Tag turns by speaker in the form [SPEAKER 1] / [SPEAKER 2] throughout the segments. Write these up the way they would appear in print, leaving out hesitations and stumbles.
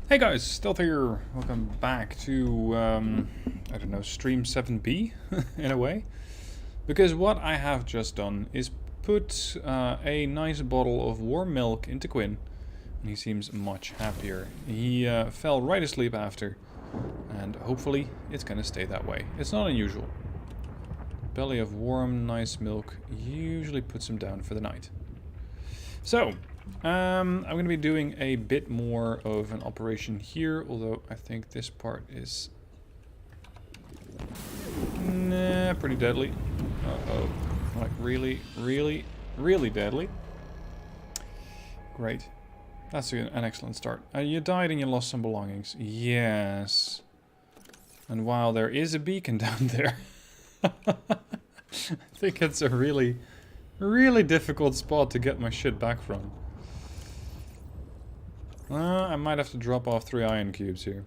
[SPEAKER 1] Hey guys, Stealth here. Welcome back to, I don't know, stream 7B, in a way. Because what I have just done is put a nice bottle of warm milk into Quinn. And he seems much happier. He fell right asleep after. And hopefully it's gonna stay that way. It's not unusual. Belly of warm, nice milk usually puts him down for the night. So, I'm going to be doing a bit more of an operation here, although I think this part is pretty deadly. Uh-oh. Like really, really, really deadly. Great. That's an excellent start. You died and you lost some belongings. Yes. And while there is a beacon down there, I think it's a really, really difficult spot to get my shit back from. I might have to drop off 3 iron cubes here.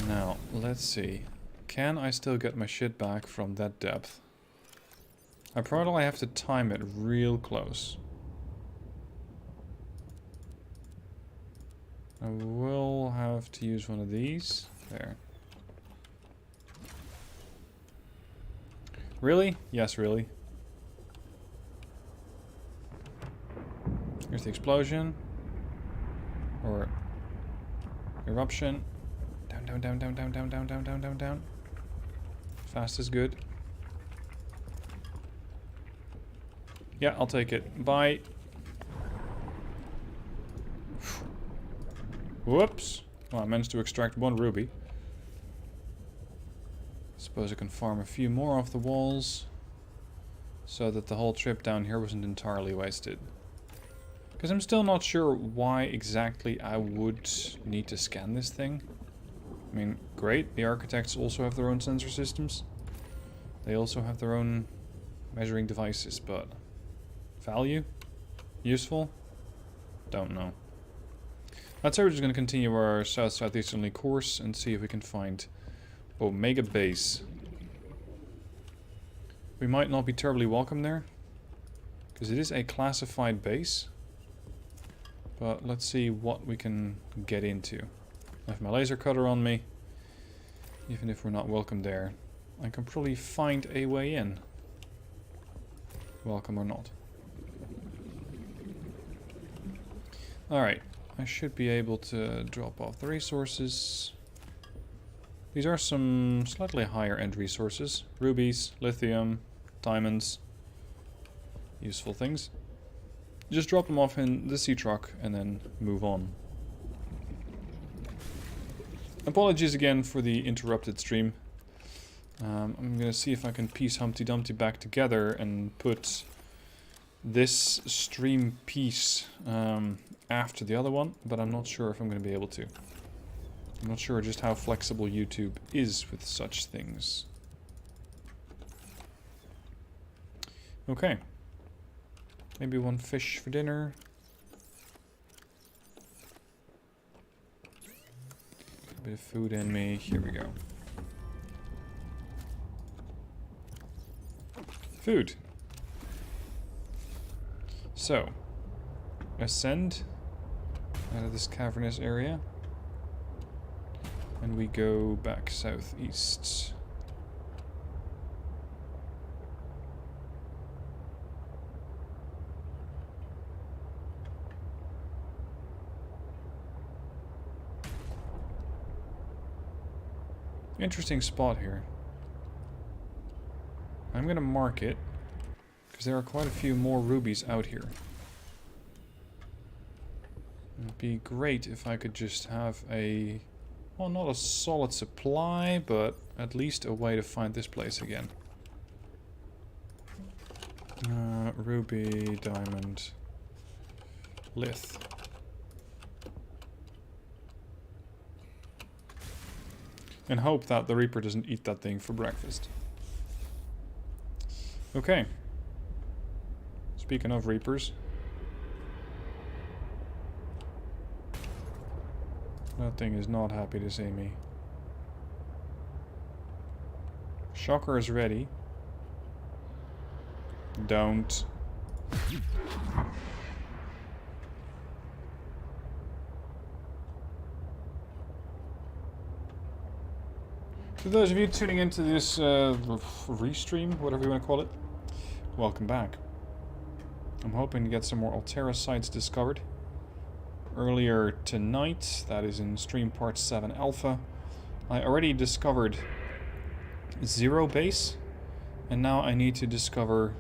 [SPEAKER 1] Now, let's see. Can I still get my shit back from that depth? I probably have to time it real close. I will have to use one of these. There. Really? Yes, really. Here's the explosion. Or eruption. Down, down, down, down, down, down, down, down, down, down, down. Fast is good. Yeah, I'll take it. Bye. Whoops. Well, I managed to extract 1 ruby. Suppose I can farm a few more off the walls. So that the whole trip down here wasn't entirely wasted. Because I'm still not sure why exactly I would need to scan this thing. I mean, great, the architects also have their own sensor systems. They also have their own measuring devices, but value? Useful? Don't know. I'd say we're just going to continue our south-southeasterly course and see if we can find Omega Base. We might not be terribly welcome there, because it is a classified base. But let's see what we can get into. I have my laser cutter on me. Even if we're not welcome there, I can probably find a way in. Welcome or not. Alright, I should be able to drop off the resources. These are some slightly higher end resources. Rubies, lithium, diamonds. Useful things. Just drop them off in the sea truck and then move on. Apologies again for the interrupted stream. I'm going to see if I can piece Humpty Dumpty back together and put this stream piece after the other one, but I'm not sure if I'm going to be able to. I'm not sure just how flexible YouTube is with such things. Okay. Maybe 1 fish for dinner. A bit of food in me. Here we go. Food. So, ascend out of this cavernous area. And we go back southeast. Interesting spot here. I'm gonna mark it because there are quite a few more rubies out here. It'd be great if I could just have a, well, not a solid supply, but at least a way to find this place again. Ruby, diamond, lith. And hope that the Reaper doesn't eat that thing for breakfast. Okay. Speaking of Reapers. That thing is not happy to see me. Shocker is ready. Don't. For those of you tuning into this restream, whatever you want to call it, welcome back. I'm hoping to get some more Alterra sites discovered. Earlier tonight, that is in stream part 7 alpha, I already discovered Zero Base, and now I need to discover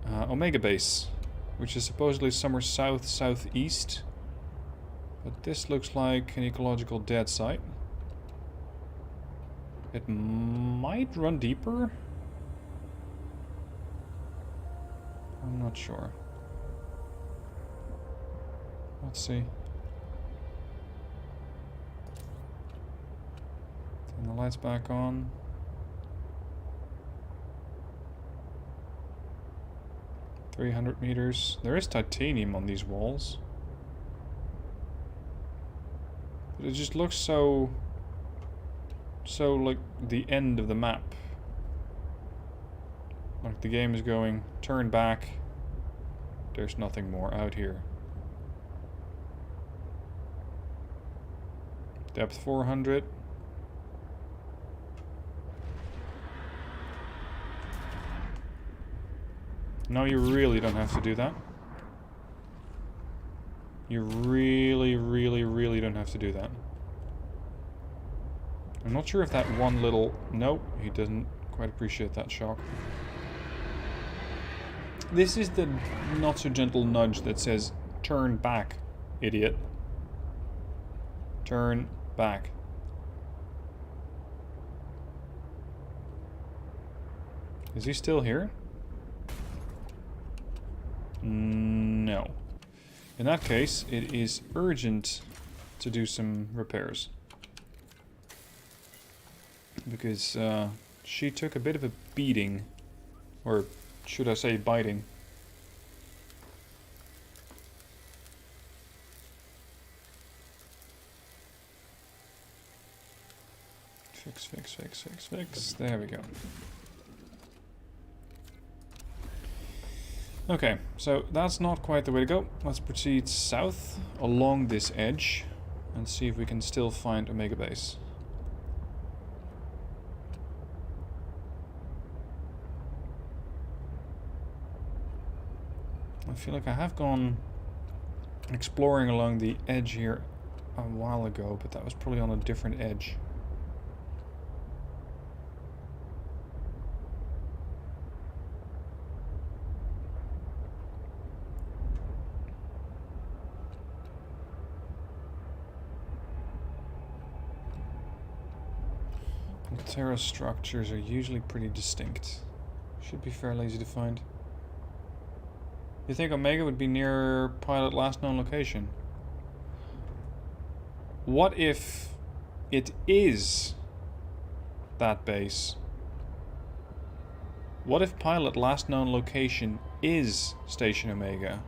[SPEAKER 1] Omega Base, which is supposedly somewhere southeast. But this looks like an ecological dead site. It might run deeper. I'm not sure. Let's see. Turn the lights back on. $300 meters. There is titanium on these walls. But it just looks so like the end of the map. Like the game is going, turn back. There's nothing more out here. Depth 400. No, you really don't have to do that. You really don't have to do that. I'm not sure if that one little... Nope, he doesn't quite appreciate that shock. This is the not so gentle nudge that says, turn back, idiot. Turn back. Is he still here? No. In that case, it is urgent to do some repairs. Because she took a bit of a beating. Or should I say biting. Fix. There we go. Okay, so that's not quite the way to go. Let's proceed south along this edge and see if we can still find Omega Base. I feel like I have gone exploring along the edge here a while ago, but that was probably on a different edge. Alterra structures are usually pretty distinct. Should be fairly easy to find. You think Omega would be near pilot last known location? What if it is that base? What if pilot last known location is Station Omega?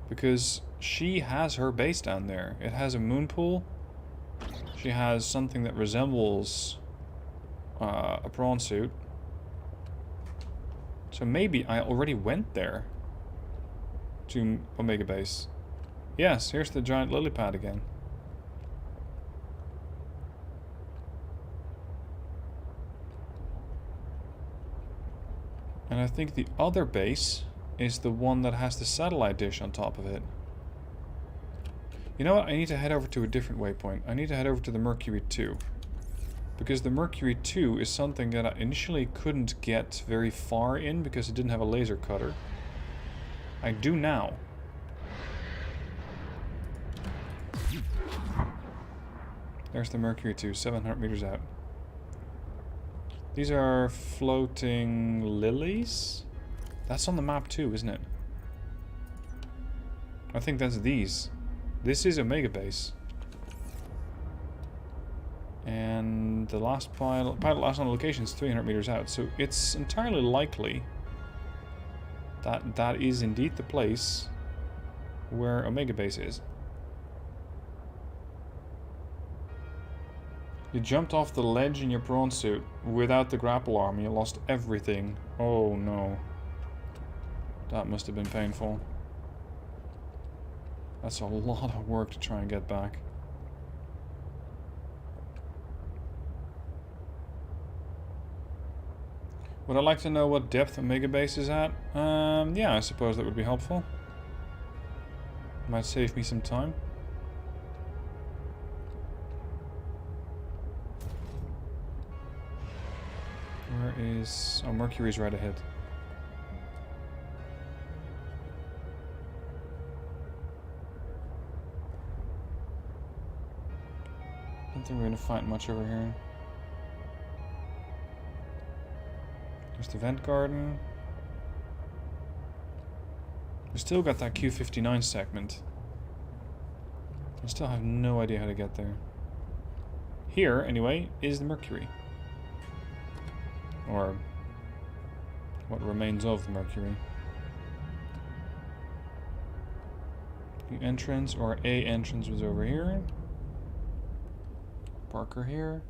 [SPEAKER 1] Because she has her base down there. It has a moon pool. She has something that resembles a prawn suit. So maybe I already went there to Omega Base. Yes, here's the giant lily pad again. And I think the other base is the one that has the satellite dish on top of it. You know what? I need to head over to a different waypoint. I need to head over to the Mercury II. Because the Mercury II is something that I initially couldn't get very far in because it didn't have a laser cutter. I do now. There's the Mercury II, 700 meters out. These are floating lilies? That's on the map too, isn't it? I think that's these. This is Omega Base. And the last pilot last on location is 300 meters out, so it's entirely likely that that is indeed the place where Omega Base is. You jumped off the ledge in your prawn suit without the grapple arm and you lost everything. Oh no. That must have been painful. That's a lot of work to try and get back. Would I like to know what depth Omega Base is at? Yeah, I suppose that would be helpful. Might save me some time. Where is... Oh, Mercury's right ahead. Don't think we're gonna find much over here. There's the vent garden. We still got that Q59 segment. I still have no idea how to get there. Here, anyway, is the Mercury. Or what remains of the Mercury. The entrance, or a entrance, was over here. Parker here.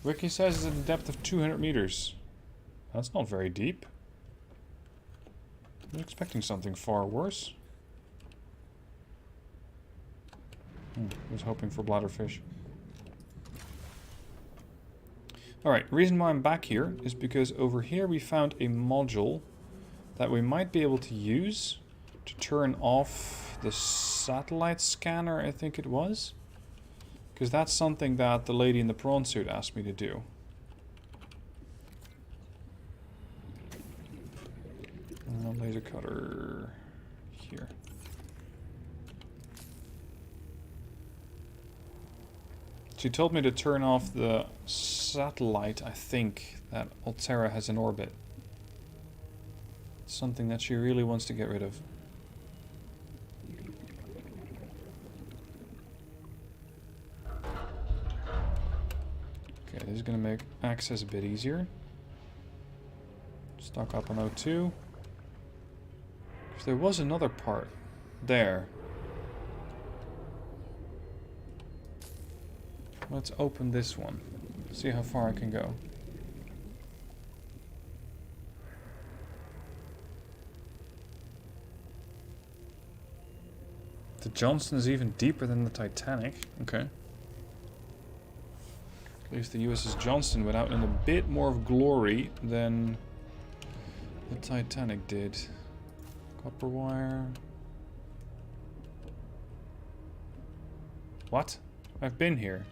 [SPEAKER 1] Wiki says it's at a depth of 200 meters. That's not very deep. I was expecting something far worse. I was hoping for bladderfish. Alright, reason why I'm back here is because over here we found a module that we might be able to use to turn off the satellite scanner, I think it was. Because that's something that the lady in the prawn suit asked me to do. Laser cutter here. She told me to turn off the satellite, I think, that Alterra has in orbit. Something that she really wants to get rid of. Okay, this is going to make access a bit easier. Stock up on O2. If there was another part there. Let's open this one. See how far I can go. The Johnson is even deeper than the Titanic. Okay. At least the USS Johnston went out in a bit more of glory than the Titanic did. Copper wire. What? I've been here.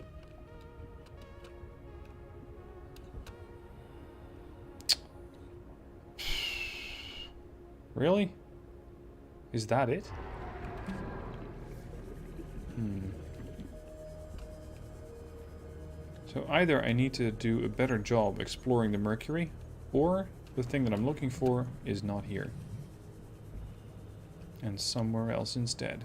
[SPEAKER 1] Really? Is that it? So either I need to do a better job exploring the Mercury, or the thing that I'm looking for is not here. And somewhere else instead.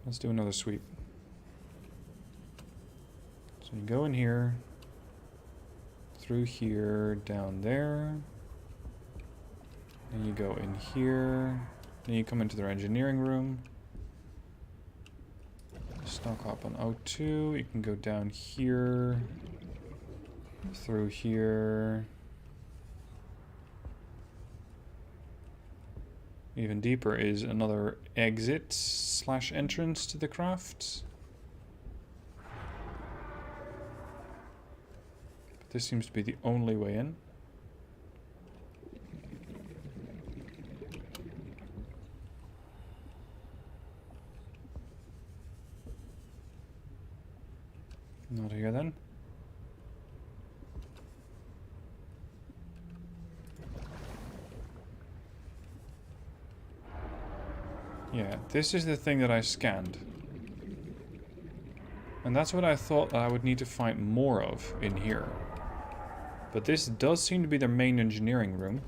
[SPEAKER 1] Let's do another sweep. So you go in here, through here, down there. Then you go in here. Then you come into their engineering room. Stock up on O2. You can go down here, through here. Even deeper is another exit / entrance to the craft. But this seems to be the only way in. Not here then. Yeah, this is the thing that I scanned. And that's what I thought that I would need to find more of in here. But this does seem to be their main engineering room.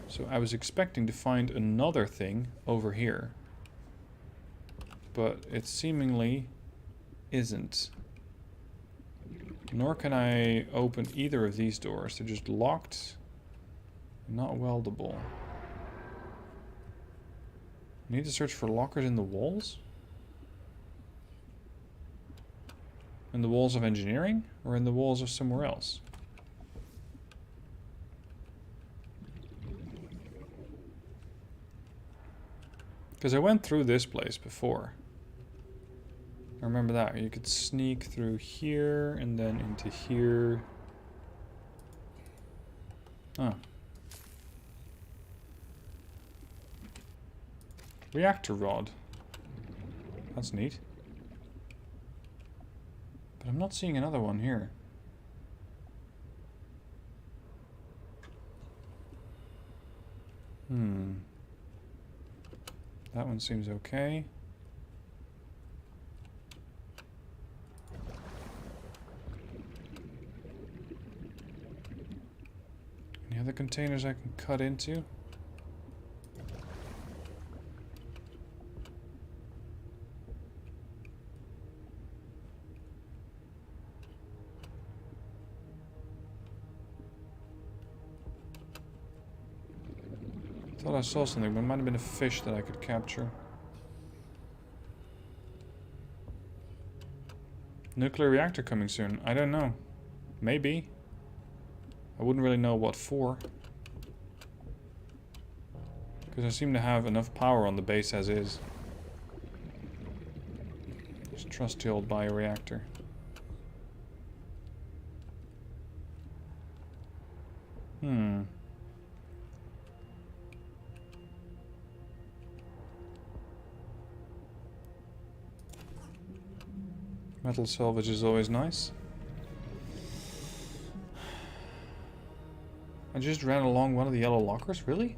[SPEAKER 1] So I was expecting to find another thing over here. But it seemingly isn't. Nor can I open either of these doors. They're just locked. Not weldable. I need to search for lockers in the walls? In the walls of engineering? Or in the walls of somewhere else? Because I went through this place before. I remember that. You could sneak through here and then into here. Oh. Reactor rod. That's neat. But I'm not seeing another one here. That one seems okay. Any other containers I can cut into? Thought I saw something, but it might have been a fish that I could capture. Nuclear reactor coming soon. I don't know. Maybe. I wouldn't really know what for. Because I seem to have enough power on the base as is. Just trusty old bioreactor. Metal salvage is always nice. I just ran along one of the yellow lockers, really?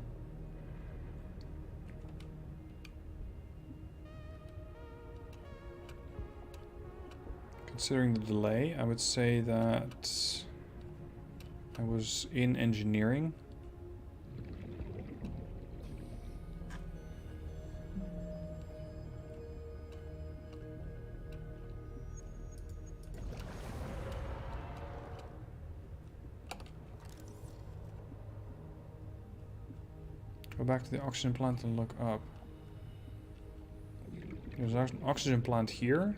[SPEAKER 1] Considering the delay, I would say that I was in engineering. Go back to the oxygen plant and look up. There's an oxygen plant here.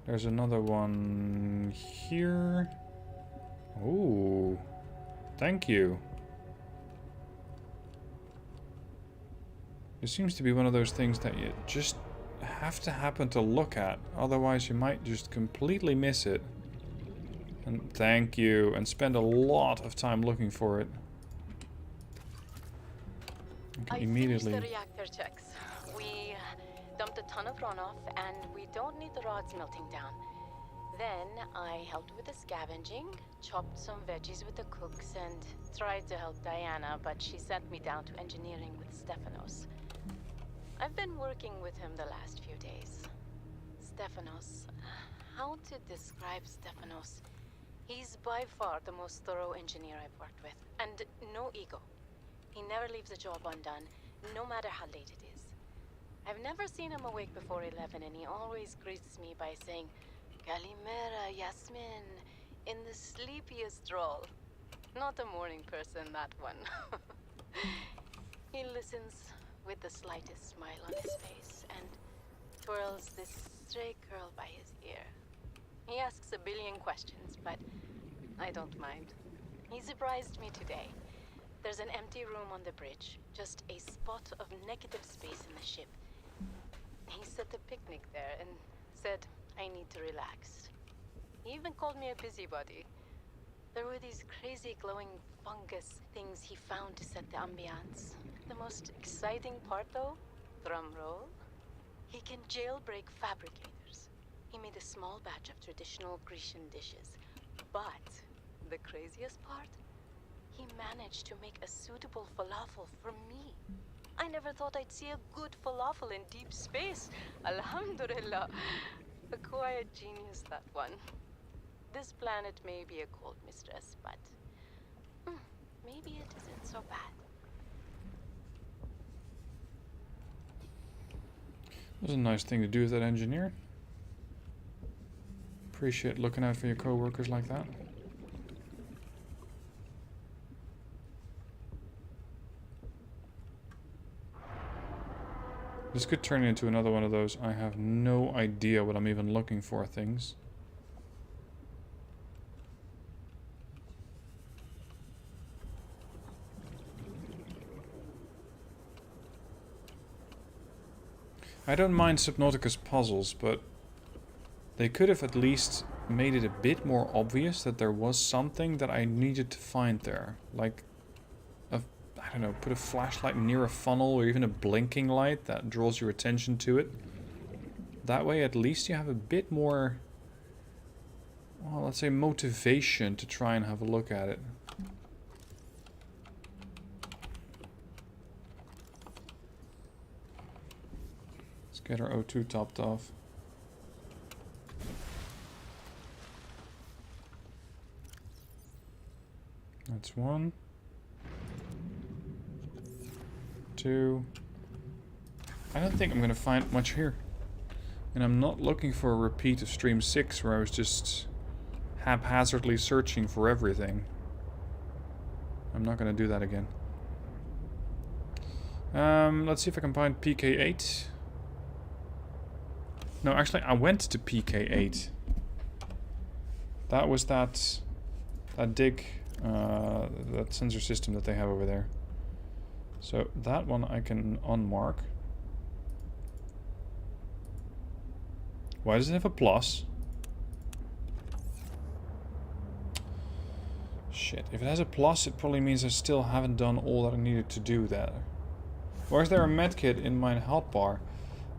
[SPEAKER 1] There's another one here. Ooh, thank you. It seems to be one of those things that you just have to happen to look at. Otherwise you might just completely miss it. And thank you. And spend a lot of time looking for it. Okay, immediately.
[SPEAKER 2] I finished the reactor checks. We dumped a ton of runoff and we don't need the rods melting down. Then I helped with the scavenging, chopped some veggies with the cooks, and tried to help Diana, but she sent me down to engineering with Stefanos. I've been working with him the last few days. Stefanos, how to describe Stefanos? He's by far the most thorough engineer I've worked with, and no ego. He never leaves a job undone, no matter how late it is. I've never seen him awake before 11, and he always greets me by saying, Kalimera, Yasmin, in the sleepiest drawl. Not a morning person, that one. He listens with the slightest smile on his face and twirls this stray curl by his ear. He asks a billion questions, but I don't mind. He surprised me today. There's an empty room on the bridge, just a spot of negative space in the ship. He set a picnic there and said I need to relax. He even called me a busybody. There were these crazy glowing fungus things he found to set the ambiance. The most exciting part though, drum roll, he can jailbreak fabricators. He made a small batch of traditional Grecian dishes. But the craziest part? He managed to make a suitable falafel for me. I never thought I'd see a good falafel in deep space. Alhamdulillah. A quiet genius, that one. This planet may be a cold mistress, but maybe it isn't so bad.
[SPEAKER 1] That was a nice thing to do with that engineer. Appreciate looking out for your coworkers like that. This could turn into another one of those I have no idea what I'm even looking for things. I don't mind Subnautica's puzzles, but they could have at least made it a bit more obvious that there was something that I needed to find there. Like, I don't know, put a flashlight near a funnel or even a blinking light that draws your attention to it. That way at least you have a bit more, well, let's say motivation to try and have a look at it. Let's get our O2 topped off. That's 1. 2. I don't think I'm gonna find much here. And I'm not looking for a repeat of stream 6 where I was just haphazardly searching for everything. I'm not gonna do that again. Let's see if I can find PK8. No, actually I went to PK8. That was that dig, that sensor system that they have over there. So that one I can unmark. Why does it have a plus? Shit, if it has a plus, it probably means I still haven't done all that I needed to do there. Or is there a medkit in my hotbar?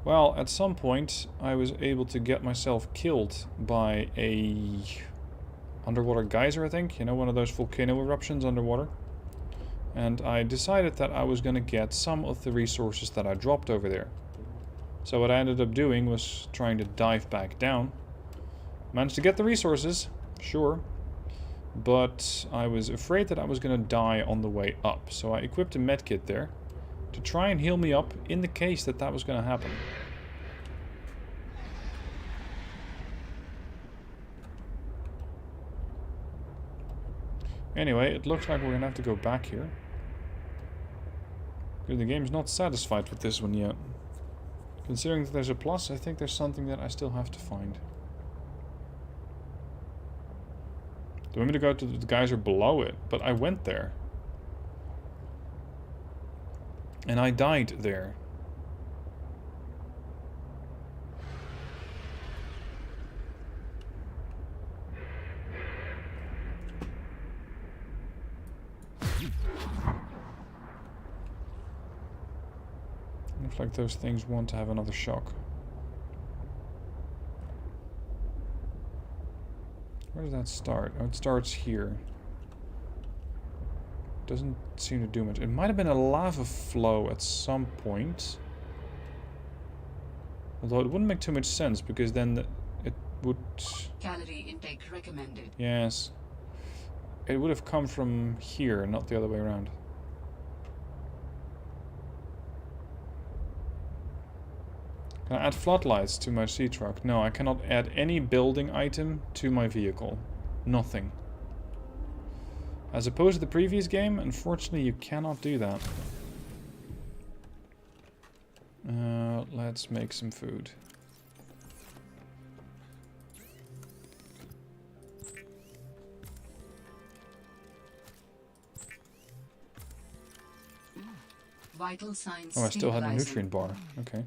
[SPEAKER 1] Well, at some point I was able to get myself killed by a underwater geyser, I think. You know, one of those volcano eruptions underwater. And I decided that I was going to get some of the resources that I dropped over there. So what I ended up doing was trying to dive back down. Managed to get the resources, sure. But I was afraid that I was going to die on the way up. So I equipped a medkit there to try and heal me up in the case that that was going to happen. Anyway, it looks like we're going to have to go back here. Because the game's not satisfied with this one yet. Considering that there's a plus, I think there's something that I still have to find. Do you want me to go to the geyser below it? But I went there. And I died there. Looks like those things want to have another shock. Where does that start? Oh, it starts here. Doesn't seem to do much. It might have been a lava flow at some point. Although it wouldn't make too much sense because then it would...
[SPEAKER 3] Calorie intake recommended.
[SPEAKER 1] Yes. It would have come from here, not the other way around. Can I add floodlights to my sea truck? No, I cannot add any building item to my vehicle. Nothing. As opposed to the previous game, unfortunately you cannot do that. Let's make some food.
[SPEAKER 3] Vital signs.
[SPEAKER 1] Oh, I still had a nutrient bar. Okay.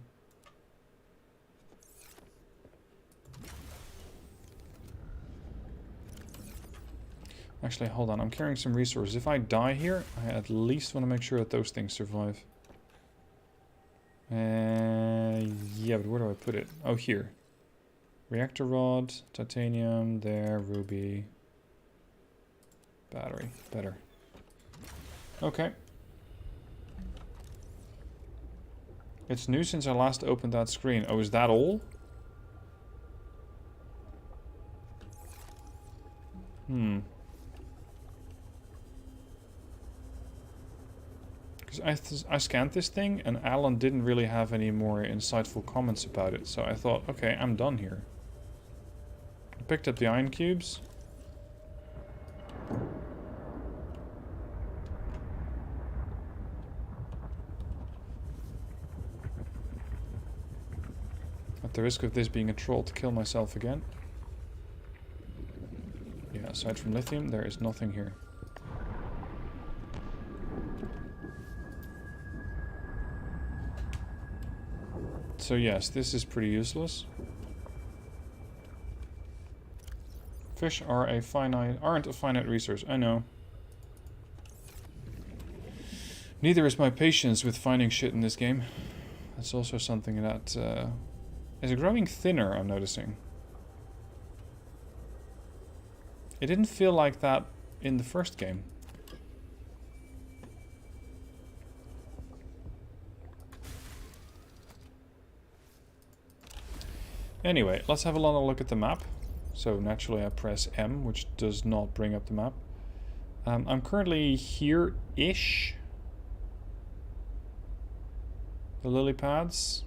[SPEAKER 1] Actually, hold on. I'm carrying some resources. If I die here, I at least want to make sure that those things survive. Yeah, but where do I put it? Oh, here. Reactor rod, titanium, there, ruby. Battery. Better. Okay. It's new since I last opened that screen. Oh, is that all? I scanned this thing and Alan didn't really have any more insightful comments about it, so I thought, okay, I'm done here. I picked up the iron cubes. At the risk of this being a troll to kill myself again. Yeah, aside from lithium, there is nothing here. So yes, this is pretty useless. Fish aren't a finite resource, I know. Neither is my patience with finding shit in this game. That's also something that is growing thinner, I'm noticing. It didn't feel like that in the first game. Anyway, let's have a look at the map. So naturally I press M, which does not bring up the map. I'm currently here-ish. The lily pads.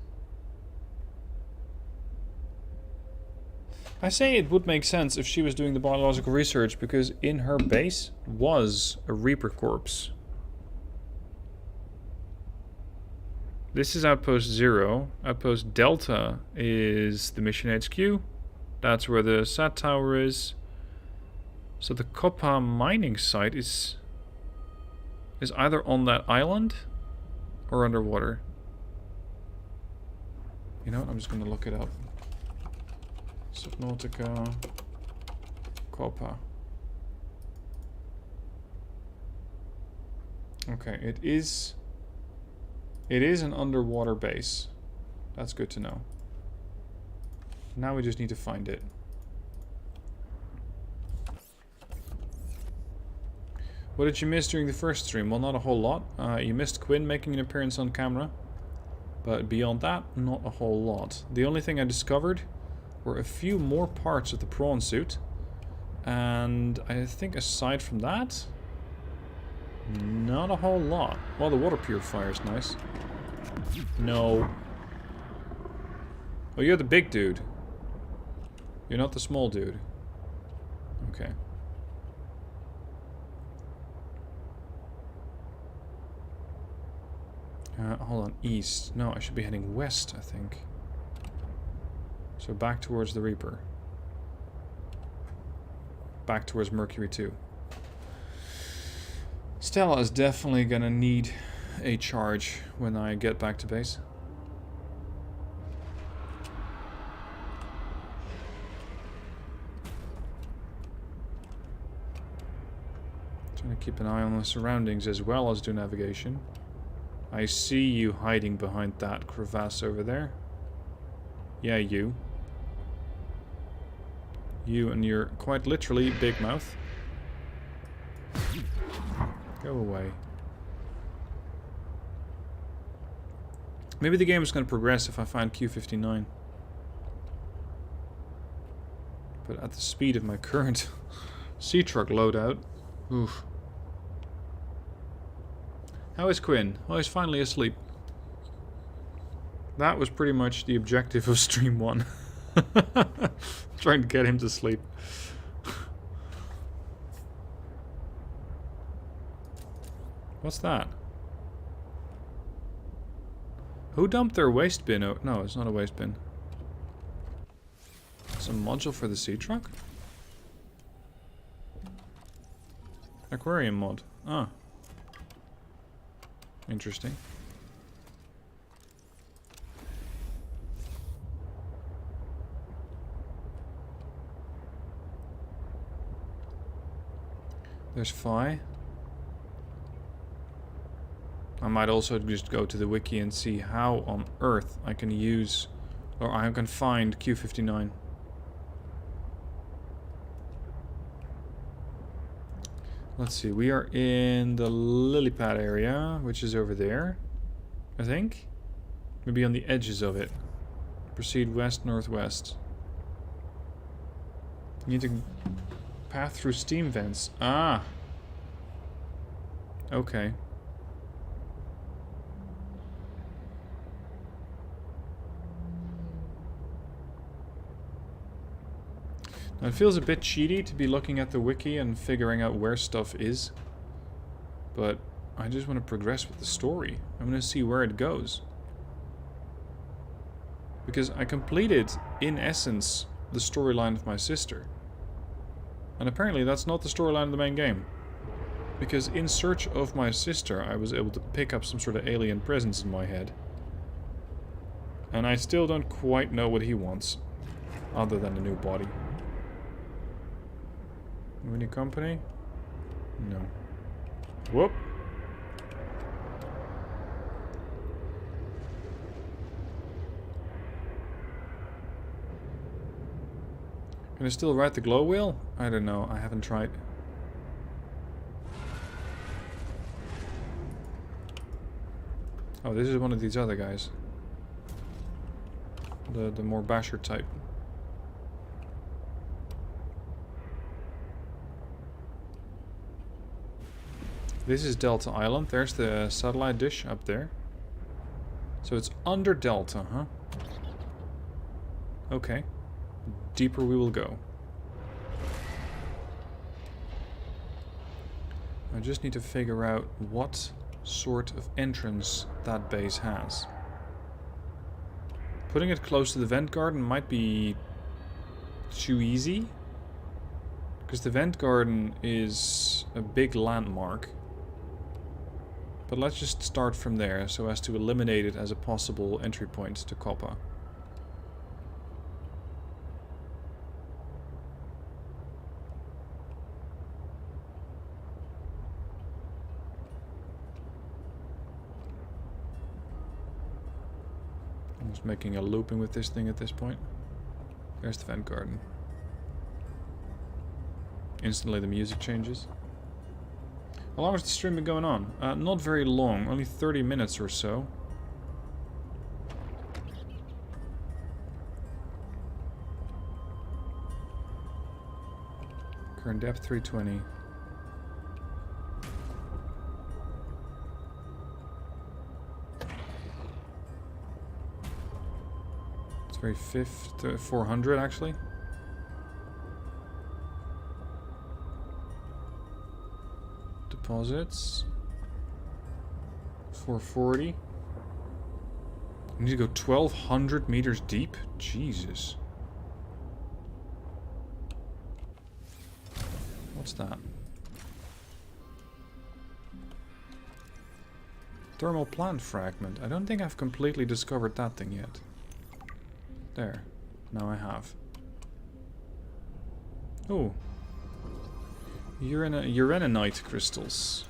[SPEAKER 1] I say it would make sense if she was doing the biological research, because in her base was a Reaper corpse. This is Outpost 0. Outpost Delta is the mission HQ. That's where the SAT tower is. So the copper mining site is either on that island or underwater. You know what? I'm just going to look it up. Subnautica copper. Okay, it is an underwater base. That's good to know. Now we just need to find it. What did you miss during the first stream? Well, not a whole lot. You missed Quinn making an appearance on camera. But beyond that, not a whole lot. The only thing I discovered were a few more parts of the prawn suit. And I think aside from that, not a whole lot. Well, the water purifier is nice. No. Oh, you're the big dude. You're not the small dude. Okay. Hold on, east. No, I should be heading west, I think. So back towards the Reaper. Back towards Mercury II. Stella is definitely gonna need a charge when I get back to base. Trying to keep an eye on the surroundings as well as do navigation. I see you hiding behind that crevasse over there. Yeah, you. You and your quite literally big mouth. Go away. Maybe the game is going to progress if I find Q59. But at the speed of my current sea truck loadout. Oof. How is Quinn? Well, he's finally asleep. That was pretty much the objective of stream 1. Trying to get him to sleep. What's that? Who dumped their waste bin? Oh, no, it's not a waste bin. It's a module for the sea truck? Aquarium mod. Ah. Interesting. There's Phi. I might also just go to the wiki and see how on earth I can use, or I can find Q59. Let's see, we are in the lily pad area, which is over there, I think. Maybe on the edges of it. Proceed west-northwest. You need to path through steam vents. Ah! Okay. Now it feels a bit cheaty to be looking at the wiki and figuring out where stuff is. But I just want to progress with the story. I want to see where it goes. Because I completed, in essence, the storyline of my sister. And apparently that's not the storyline of the main game. Because in search of my sister, I was able to pick up some sort of alien presence in my head. And I still don't quite know what he wants. Other than a new body. Any company? No. Whoop. Can I still ride the glow wheel? I don't know. I haven't tried. Oh, this is one of these other guys. The more basher type. This is Delta Island. There's the satellite dish up there. So it's under Delta, huh? Okay. Deeper we will go. I just need to figure out what sort of entrance that base has. Putting it close to the vent garden might be too easy. Because the vent garden is a big landmark. But let's just start from there so as to eliminate it as a possible entry point to Coppa. I'm just making a looping with this thing at this point. There's the vent garden. Instantly the music changes. How long has the stream been going on? Not very long, only 30 minutes or so. Current depth 320. It's very 400 actually. Deposits 440. I need to go 1200 meters deep? Jesus. What's that? Thermal plant fragment. I don't think I've completely discovered that thing yet. There. Now I have. Oh. Uraninite crystals.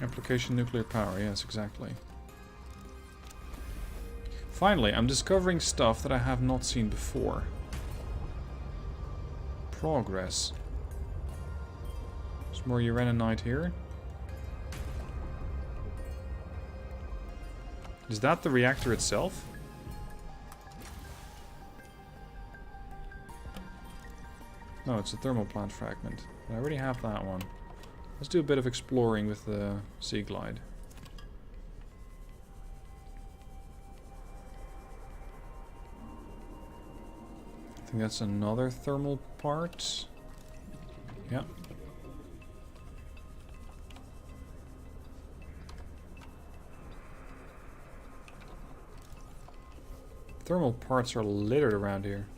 [SPEAKER 1] Application nuclear power, yes, exactly. Finally, I'm discovering stuff that I have not seen before. Progress. There's more uraninite here. Is that the reactor itself? No, it's a thermal plant fragment. I already have that one. Let's do a bit of exploring with the Sea Glide. I think that's another thermal part. Yeah. Thermal parts are littered around here.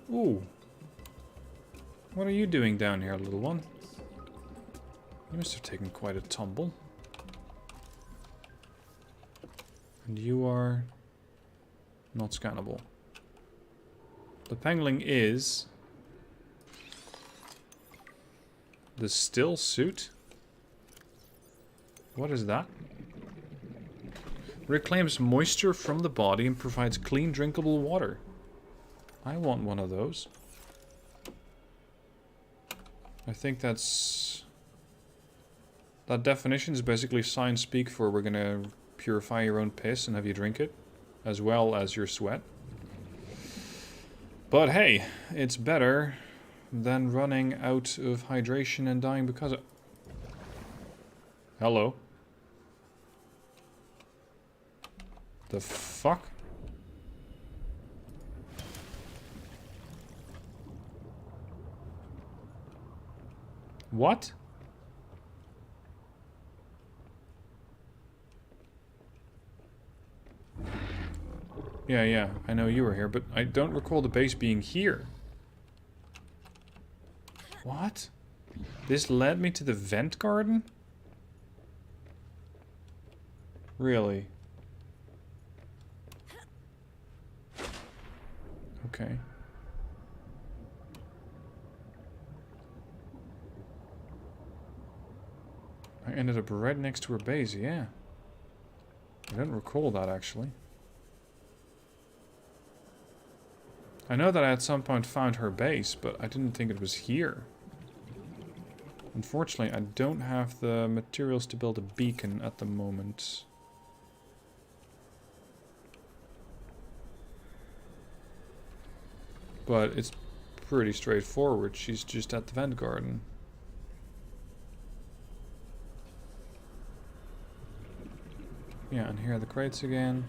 [SPEAKER 1] Ooh. What are you doing down here, little one? You must have taken quite a tumble. And you are not scannable. The pangling is the still suit. What is that? Reclaims moisture from the body and provides clean, drinkable water. I want one of those. I think that's... that definition is basically science speak for we're gonna purify your own piss and have you drink it, as well as your sweat. But hey, it's better than running out of hydration and dying because of... Hello. The fuck? What? Yeah, I know you were here, but I don't recall the base being here. What? This led me to the vent garden? Really? Okay. I ended up right next to her base, yeah. I don't recall that, actually. I know that I at some point found her base, but I didn't think it was here. Unfortunately, I don't have the materials to build a beacon at the moment. But it's pretty straightforward. She's just at the vent garden. Yeah, and here are the crates again.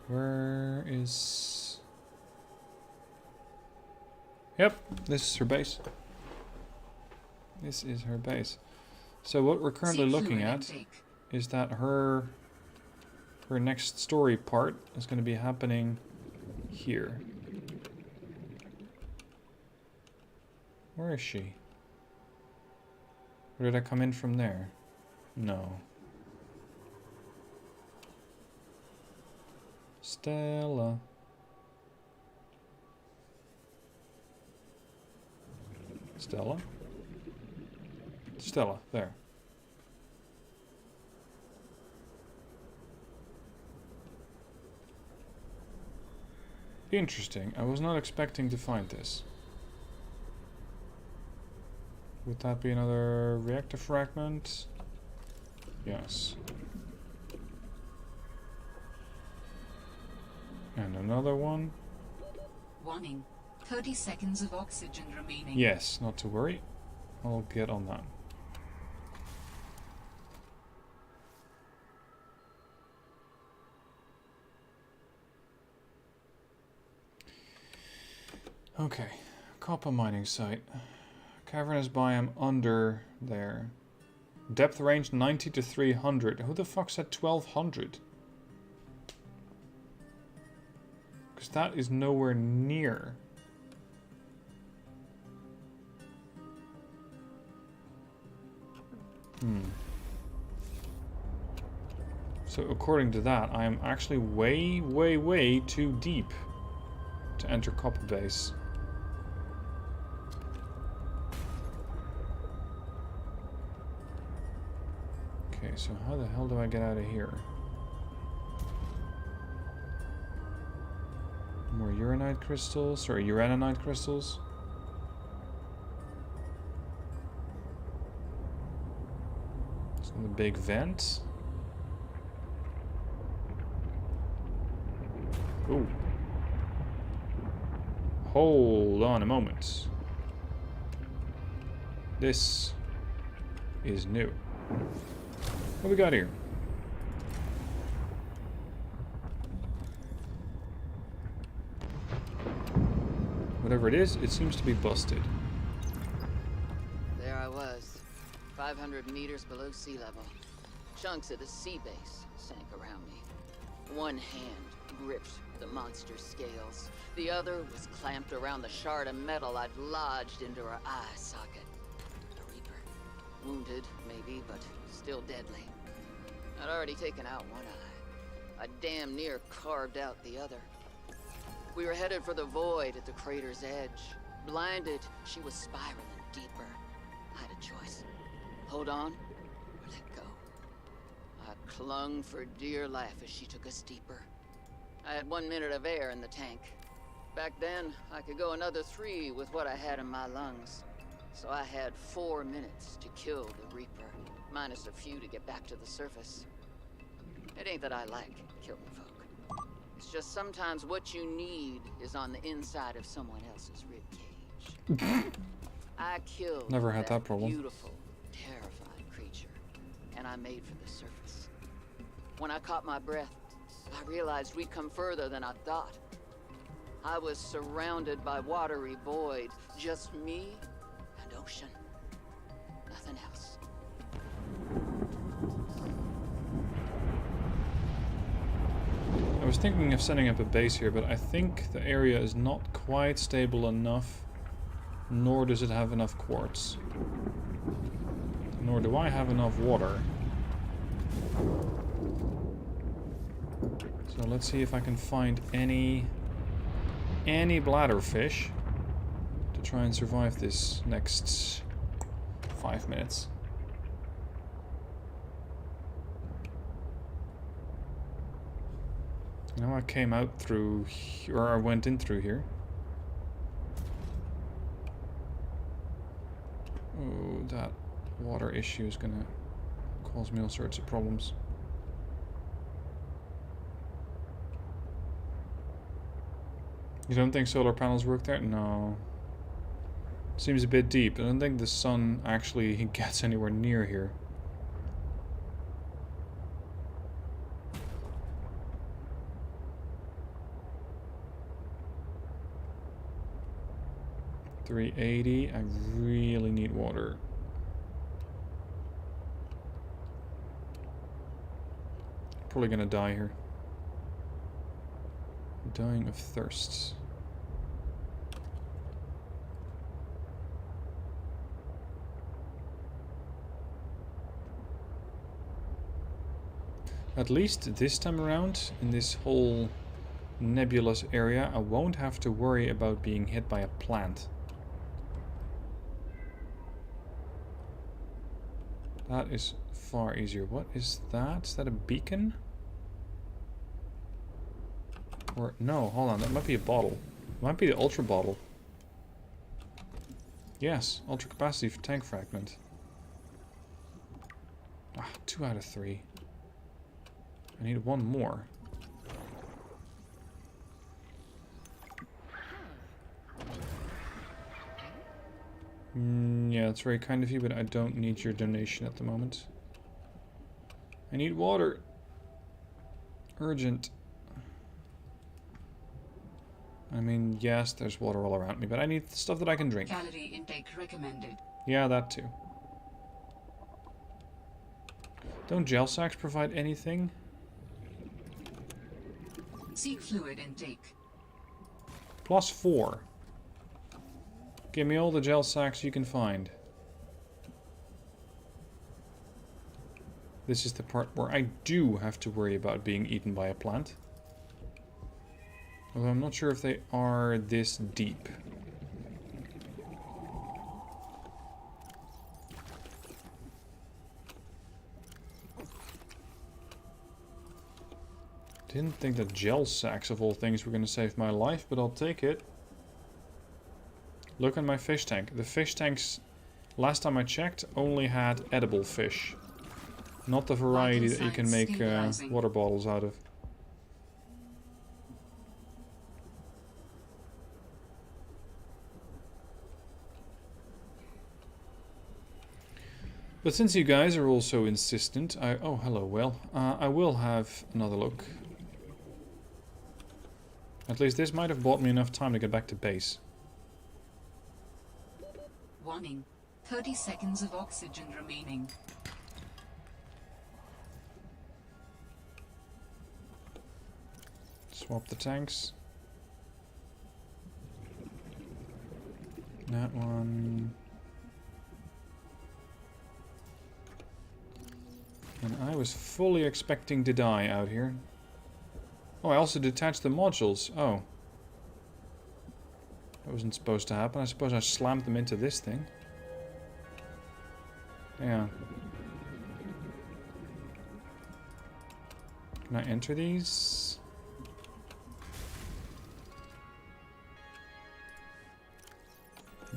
[SPEAKER 1] Where is... Yep, this is her base. This is her base. So what we're currently looking at is that her next story part is going to be happening here. Where is she? Or did I come in from there? No. Stella. Stella? Stella, there. Interesting. I was not expecting to find this. Would that be another reactor fragment? Yes. And another one.
[SPEAKER 3] Warning. 30 seconds of oxygen remaining.
[SPEAKER 1] Yes, not to worry. I'll get on that. Okay. Copper mining site. Cavernous biome under there. Depth range 90 to 300. Who the fuck said 1200? Because that is nowhere near. So according to that, I am actually way, way, way too deep to enter Copper Base. Okay, so how the hell do I get out of here? More uranite crystals, or uraninite crystals? The big vent. Ooh. Hold on a moment. This is new. What we got here? Whatever it is, it seems to be busted.
[SPEAKER 4] There I was, 500 meters below sea level. Chunks of the sea base sank around me. One hand gripped the monster's scales. The other was clamped around the shard of metal I'd lodged into her eye socket. A Reaper. Wounded, maybe, but still deadly. I'd already taken out one eye. I damn near carved out the other. We were headed for the void at the crater's edge. Blinded, she was spiraling deeper. I had a choice. Hold on, or let go. I clung for dear life as she took us deeper. I had 1 minute of air in the tank. Back then, I could go another 3 with what I had in my lungs. So I had 4 minutes to kill the Reaper, minus a few to get back to the surface. It ain't that I like killing folk. It's just sometimes what you need is on the inside of someone else's ribcage. I killed
[SPEAKER 1] Never had that problem.
[SPEAKER 4] Beautiful, terrifying creature, and I made for the surface. When I caught my breath, I realized we'd come further than I thought. I was surrounded by watery void, just me and ocean. Nothing else.
[SPEAKER 1] I was thinking of setting up a base here, but I think the area is not quite stable enough Nor does it have enough quartz. Nor do I have enough water. So let's see if I can find any bladderfish to try and survive this next 5 minutes. Now I came out through, or I went in through here. Oh, that water issue is gonna cause me all sorts of problems. You don't think solar panels work there? No. Seems a bit deep. I don't think the sun actually gets anywhere near here. $380. I really need water. Probably gonna die here. Dying of thirst. At least this time around, in this whole nebulous area, I won't have to worry about being hit by a plant. That is far easier. What is that? Is that a beacon? Or no, hold on, that might be a bottle. It might be the ultra bottle. Yes, ultra capacity for tank fragment. Ah, 2 out of 3. I need one more. Yeah, it's very kind of you, but I don't need your donation at the moment. I need water. Urgent. I mean, yes, there's water all around me, but I need stuff that I can drink.
[SPEAKER 3] Calorie intake recommended.
[SPEAKER 1] Yeah, that too. Don't gel sacks provide anything?
[SPEAKER 3] Seek fluid intake.
[SPEAKER 1] +4. Give me all the gel sacks you can find. This is the part where I do have to worry about being eaten by a plant. Although I'm not sure if they are this deep. Didn't think that gel sacks of all things were going to save my life, but I'll take it. Look at my fish tank. The fish tanks, last time I checked, only had edible fish. Not the variety that you can make water bottles out of. But since you guys are all so insistent, oh, hello, well, I will have another look. At least this might have bought me enough time to get back to base.
[SPEAKER 3] Warning. 30 seconds of oxygen remaining.
[SPEAKER 1] Swap the tanks. That one. And I was fully expecting to die out here. Oh, I also detached the modules. Oh. That wasn't supposed to happen. I suppose I slammed them into this thing. Yeah. Can I enter these?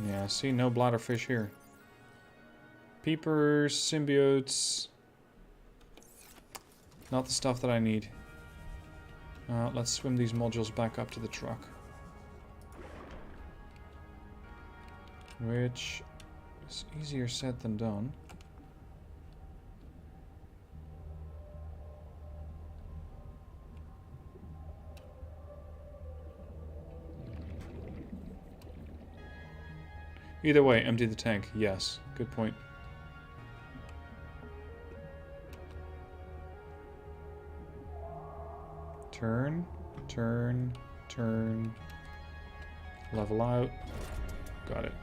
[SPEAKER 1] Yeah, see, no bladderfish here. Peepers, symbiotes. Not the stuff that I need. Let's swim these modules back up to the truck. Which is easier said than done. Either way, empty the tank. Yes, good point. Turn, turn, turn. Level out. Got it.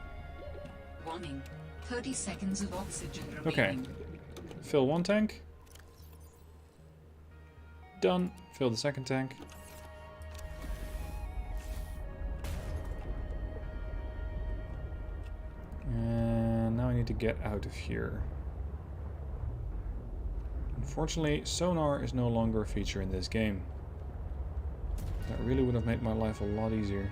[SPEAKER 3] Warning. 30 seconds of oxygen remaining.
[SPEAKER 1] Okay. Fill one tank. Done. Fill the second tank. And now I need to get out of here. Unfortunately, sonar is no longer a feature in this game. That really would have made my life a lot easier.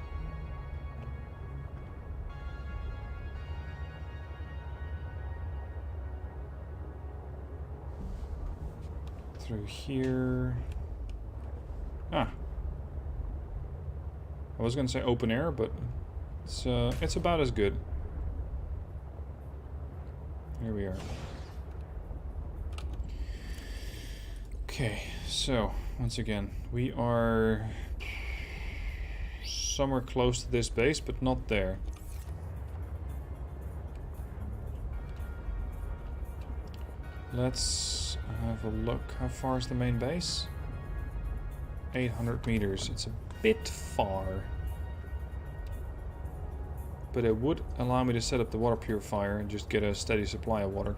[SPEAKER 1] Through here. Ah. I was going to say open air, but it's about as good. Here we are. Okay, so once again, we are somewhere close to this base, but not there. Let's have a look. How far is the main base? 800 meters. It's a bit far. But it would allow me to set up the water purifier and just get a steady supply of water.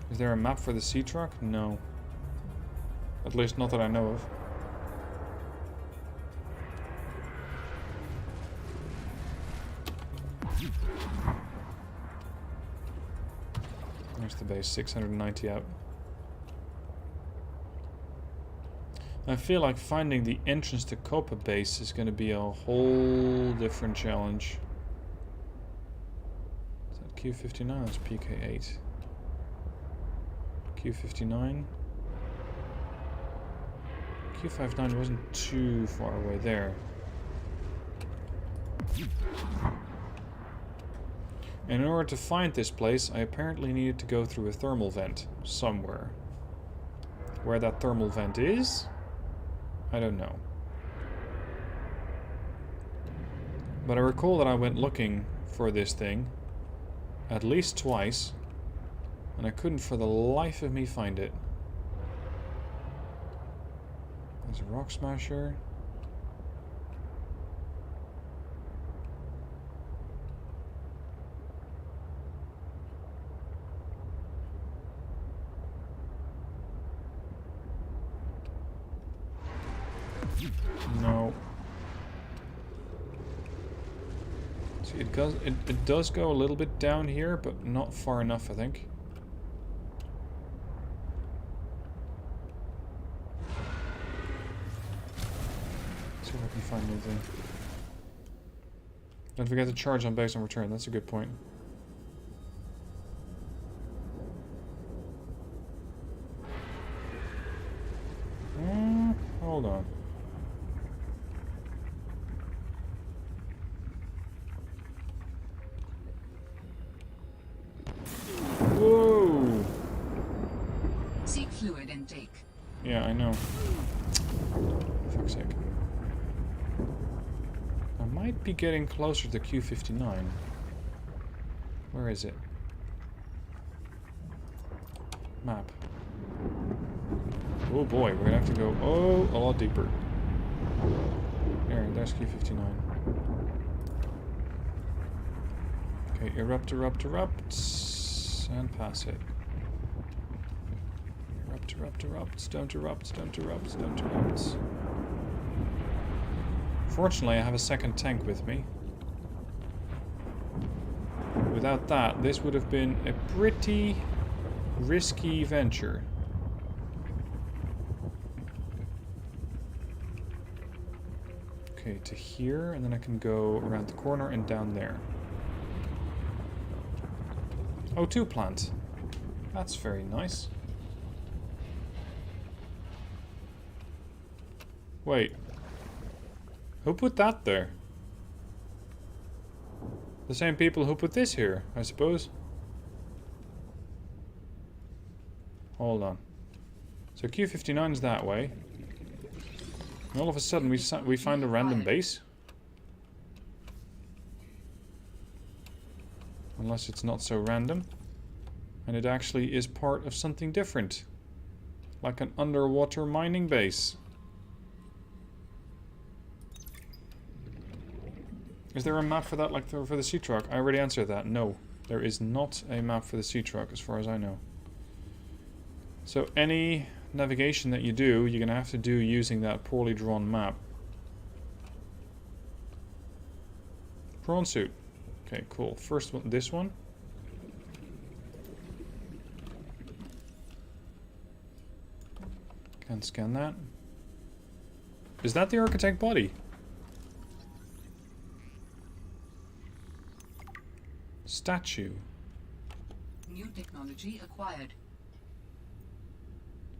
[SPEAKER 1] Is there a map for the sea truck? No. At least not that I know of. There's the base, 690 out. I feel like finding the entrance to Copa base is going to be a whole different challenge. Is that Q59? That's PK8. Q59. Q59 wasn't too far away there. And in order to find this place, I apparently needed to go through a thermal vent somewhere. Where that thermal vent is, I don't know. But I recall that I went looking for this thing at least twice, and I couldn't for the life of me find it. There's a rock smasher. No. See, it does go a little bit down here, but not far enough, I think. See if I can find anything. Don't forget to charge on base on return. That's a good point. Hold on. Whoa!
[SPEAKER 3] Seek fluid intake.
[SPEAKER 1] Yeah, I know. Fuck's sake. I might be getting closer to Q59. Where is it? Map. Oh boy, we're gonna have to go a lot deeper. There's Q59. Okay, erupt, and pass it. Erupt, don't erupt. Fortunately, I have a second tank with me. Without that, this would have been a pretty risky venture. Okay, to here, and then I can go around the corner and down there. O2 plant. That's very nice. Wait. Who put that there? The same people who put this here, I suppose. Hold on. So Q59 is that way. And all of a sudden we find a random base. Unless it's not so random. And it actually is part of something different. Like an underwater mining base. Is there a map for that, like for the sea truck? I already answered that. No, there is not a map for the sea truck, as far as I know. So any navigation that you do, you're gonna have to do using that poorly drawn map. Prawn suit. Okay, cool. First one, this one. Can't scan that. Is that the architect body? Statue.
[SPEAKER 3] New technology acquired.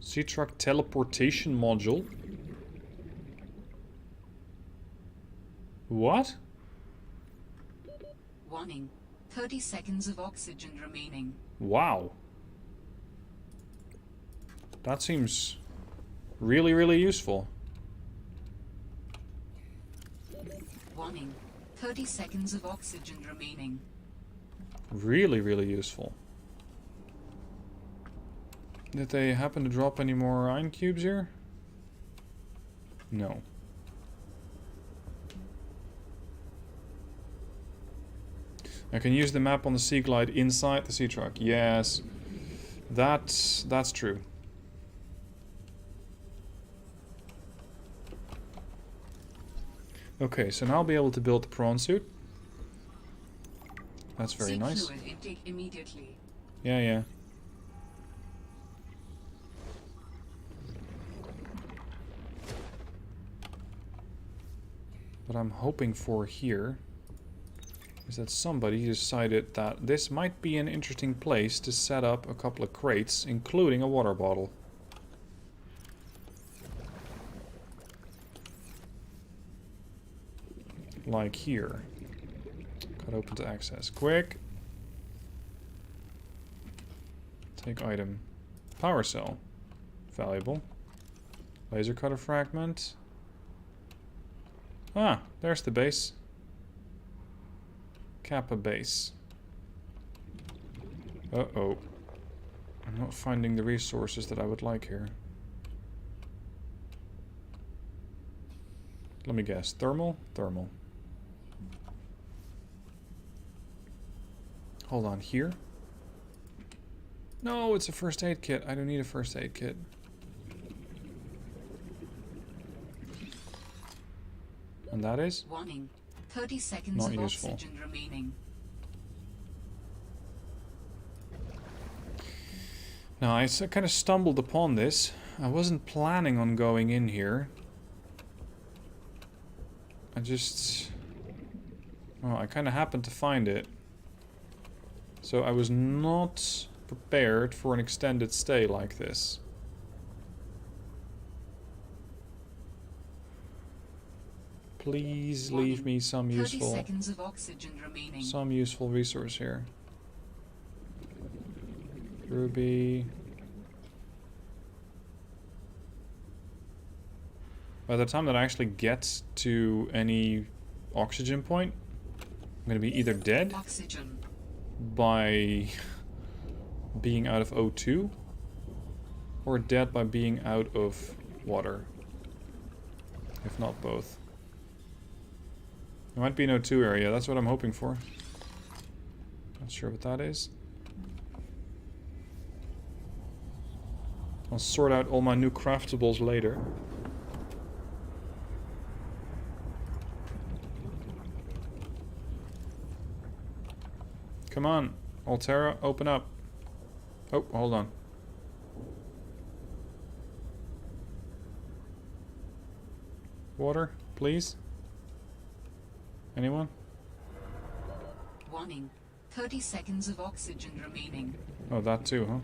[SPEAKER 1] Sea truck teleportation module. What?
[SPEAKER 3] Warning. 30 seconds of oxygen remaining.
[SPEAKER 1] Wow. That seems really, really useful.
[SPEAKER 3] Warning. 30 seconds of oxygen remaining.
[SPEAKER 1] Really, really useful. Did they happen to drop any more iron cubes here? No. I can use the map on the Sea Glide inside the sea truck. Yes, that's true. Okay, so now I'll be able to build the prawn suit. That's very nice.
[SPEAKER 3] Fluid intake immediately.
[SPEAKER 1] Yeah, yeah. What I'm hoping for here is that somebody decided that this might be an interesting place to set up a couple of crates, including a water bottle. Like here. Cut open to access. Quick! Take item. Power cell. Valuable. Laser cutter fragment. Ah, there's the base. Kappa base. Uh-oh. I'm not finding the resources that I would like here. Let me guess. Thermal? Thermal. Hold on, here? No, it's a first aid kit. I don't need a first aid kit. And that is?
[SPEAKER 3] Warning. 30 seconds
[SPEAKER 1] Not
[SPEAKER 3] of
[SPEAKER 1] useful.
[SPEAKER 3] oxygen remaining.
[SPEAKER 1] Now, I kind of stumbled upon this. I wasn't planning on going in here. Well, I kind of happened to find it. So I was not prepared for an extended stay like this. Please leave me some
[SPEAKER 3] 30
[SPEAKER 1] useful,
[SPEAKER 3] seconds of oxygen remaining.
[SPEAKER 1] some useful resource here. Ruby. By the time that I actually get to any oxygen point, I'm gonna be either dead
[SPEAKER 3] Oxygen.
[SPEAKER 1] by being out of O2 or dead by being out of water. If not both. There might be an O2 area, that's what I'm hoping for. Not sure what that is. I'll sort out all my new craftables later. Come on, Alterra, open up. Oh, hold on. Water, please. Anyone?
[SPEAKER 3] Warning. 30 seconds of oxygen remaining.
[SPEAKER 1] Oh, that too, huh?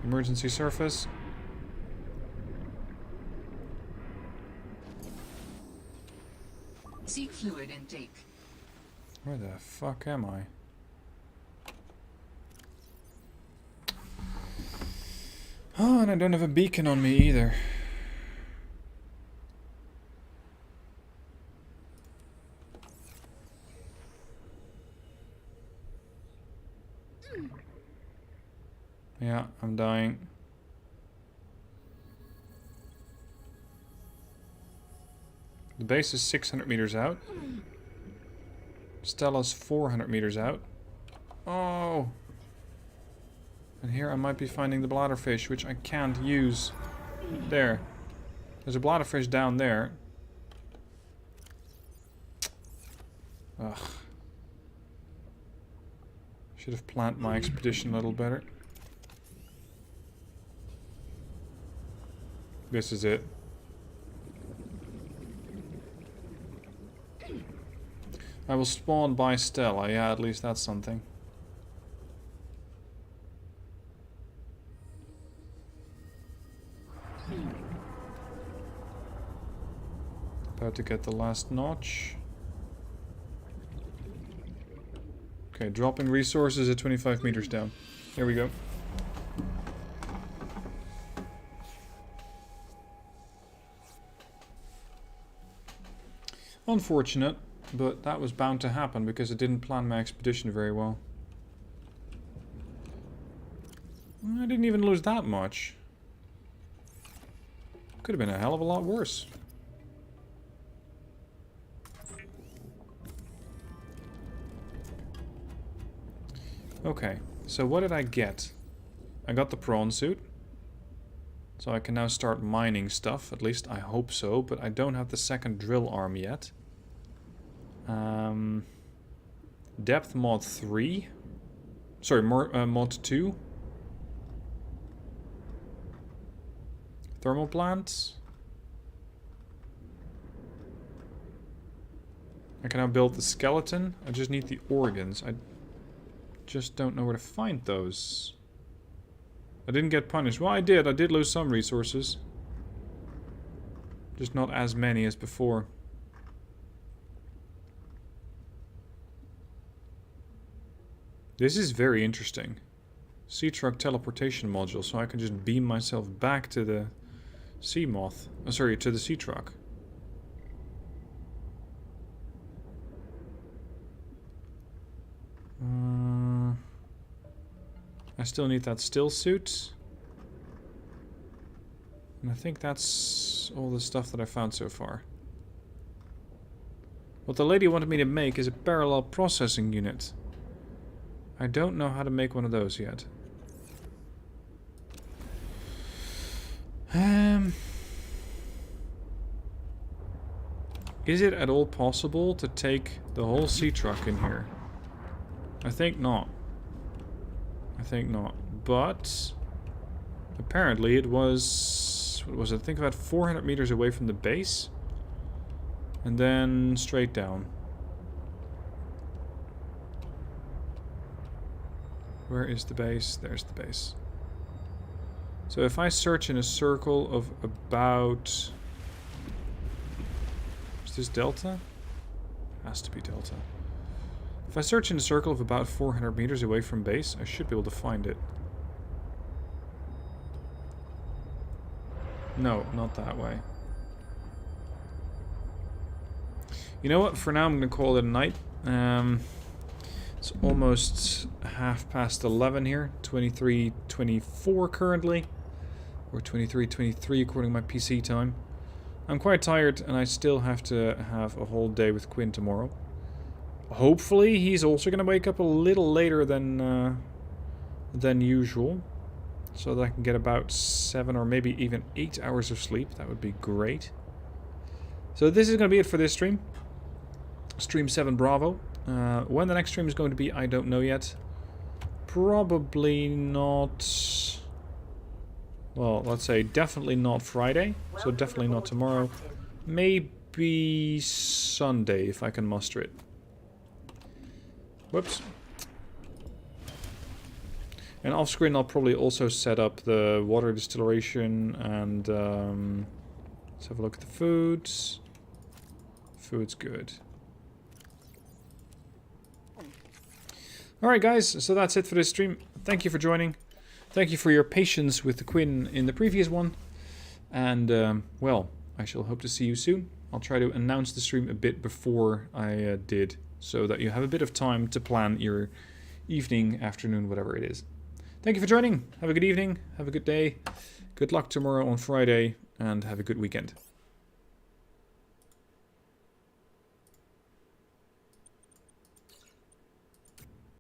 [SPEAKER 1] Emergency surface.
[SPEAKER 3] Seek fluid intake.
[SPEAKER 1] Where the fuck am I? Oh, and I don't have a beacon on me either. Yeah, I'm dying. The base is 600 meters out. Stella's 400 meters out. Oh! And here I might be finding the bladderfish, which I can't use. There. There's a bladderfish down there. Ugh. Should have planned my expedition a little better. This is it. I will spawn by Stella. Yeah, at least that's something. About to get the last notch. Okay, dropping resources at 25 meters down. Here we go. Unfortunate, but that was bound to happen because I didn't plan my expedition very well. I didn't even lose that much. Could have been a hell of a lot worse. Okay, so what did I get? I got the prawn suit. So I can now start mining stuff, at least I hope so, but I don't have the second drill arm yet. Depth mod 3. Sorry, mod 2. Thermal plants. I can now build the skeleton. I just need the organs. I just don't know where to find those. I didn't get punished. Well, I did. I did lose some resources. Just not as many as before. This is very interesting. Sea truck teleportation module, so I can just beam myself back to the sea moth. Oh, sorry, to the sea truck. I still need that still suit. And I think that's all the stuff that I found so far. What the lady wanted me to make is a parallel processing unit. I don't know how to make one of those yet. Is it at all possible to take the whole sea truck in here? I think not. I think not. But apparently it was, what was it? I think about 400 meters away from the base. And then straight down. Where is the base? There's the base. So if I search in a circle of about... Is this delta? Has to be delta. If I search in a circle of about 400 meters away from base, I should be able to find it. No, not that way. You know what? For now, I'm going to call it a night. It's almost 11:30 here. 23:24 currently. Or 23:23 according to my PC time. I'm quite tired and I still have to have a whole day with Quinn tomorrow. Hopefully he's also going to wake up a little later than usual. So that I can get about 7 or maybe even 8 hours of sleep. That would be great. So this is going to be it for this stream. Stream 7 Bravo. When the next stream is going to be, I don't know yet. Probably not... Well, let's say definitely not Friday. So definitely not tomorrow. Maybe Sunday, if I can muster it. Whoops. And off screen I'll probably also set up the water distillation and let's have a look at the foods. Food's good. Alright guys, so that's it for this stream. Thank you for joining. Thank you for your patience with the Quinn in the previous one. And, well, I shall hope to see you soon. I'll try to announce the stream a bit before I did, so that you have a bit of time to plan your evening, afternoon, whatever it is. Thank you for joining. Have a good evening. Have a good day. Good luck tomorrow on Friday. And have a good weekend.